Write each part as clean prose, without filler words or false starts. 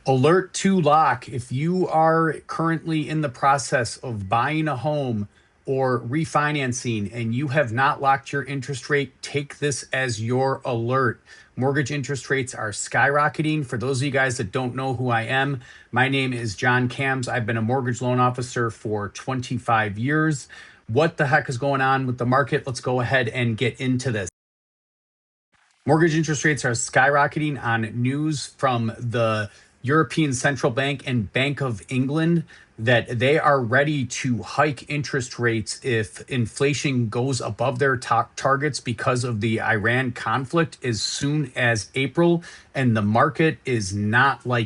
Alert to lock. If you are currently in the process of buying a home or refinancing and you have not locked your interest rate, take this as your alert. Mortgage interest rates are skyrocketing. For those of you guys that don't know who I am, my name is John Cams. I've been a mortgage loan officer for 25 years. What the heck is going on with the market? Let's go ahead and get into this. Mortgage interest rates are skyrocketing on news from the European Central Bank and Bank of England that they are ready to hike interest rates if inflation goes above their targets because of the Iran conflict as soon as April, and the market is not like.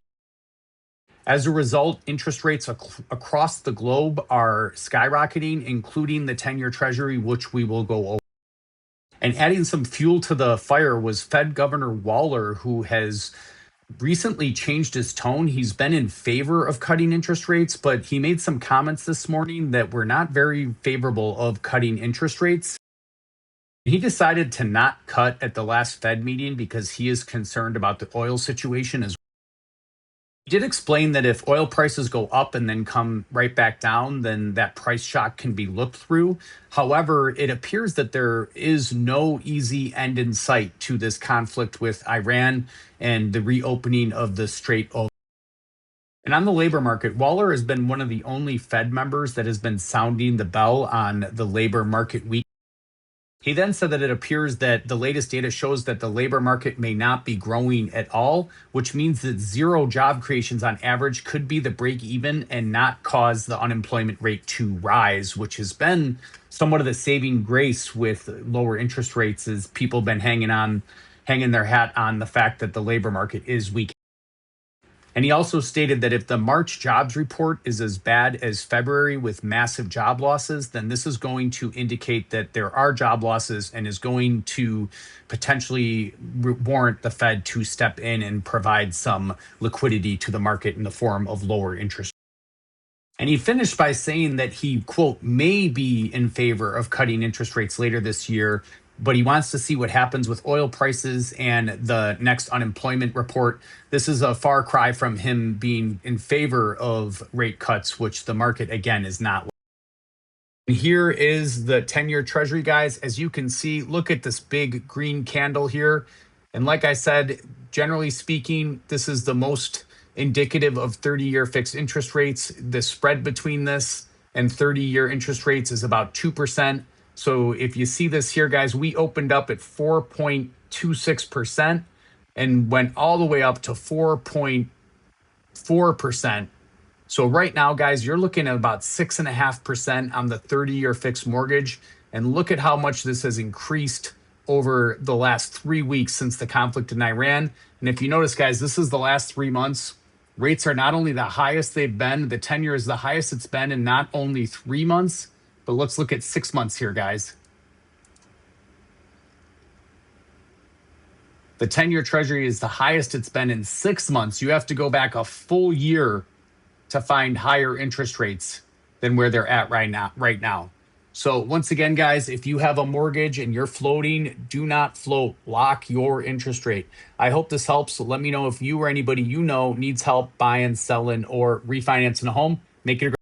As a result, interest rates across the globe are skyrocketing, including the 10-year Treasury, which we will go over. And adding some fuel to the fire was Fed Governor Waller, who has recently changed his tone. He's been in favor of cutting interest rates, but he made some comments this morning that were not very favorable of cutting interest rates. He decided to not cut at the last Fed meeting because he is concerned about the oil situation as well. He did explain that if oil prices go up and then come right back down, then that price shock can be looked through. However, it appears that there is no easy end in sight to this conflict with Iran and the reopening of the Strait of. And on the labor market, Waller has been one of the only Fed members that has been sounding the bell on the labor market week. He then said that it appears that the latest data shows that the labor market may not be growing at all, which means that zero job creations on average could be the break even and not cause the unemployment rate to rise, which has been somewhat of the saving grace with lower interest rates, as people have been hanging their hat on the fact that the labor market is weak. And he also stated that if the March jobs report is as bad as February with massive job losses, then this is going to indicate that there are job losses and is going to potentially warrant the Fed to step in and provide some liquidity to the market in the form of lower interest. And he finished by saying that he, quote, may be in favor of cutting interest rates later this year, but he wants to see what happens with oil prices and the next unemployment report. This is a far cry from him being in favor of rate cuts, which the market, again, is not. And here is the 10-year Treasury, guys. As you can see, look at this big green candle here. And like I said, generally speaking, this is the most indicative of 30-year fixed interest rates. The spread between this and 30-year interest rates is about 2%. So if you see this here, guys, we opened up at 4.26% and went all the way up to 4.4%. So right now, guys, you're looking at about 6.5% on the 30-year fixed mortgage. And look at how much this has increased over the last 3 weeks since the conflict in Iran. And if you notice, guys, this is the last 3 months. Rates are not only the highest they've been, the 10-year is the highest it's been in not only 3 months, but let's look at 6 months here, guys. The 10-year Treasury is the highest it's been in 6 months. You have to go back a full year to find higher interest rates than where they're at right now. So once again, guys, if you have a mortgage and you're floating, do not float. Lock your interest rate. I hope this helps. Let me know if you or anybody you know needs help buying, selling, or refinancing a home. Make it a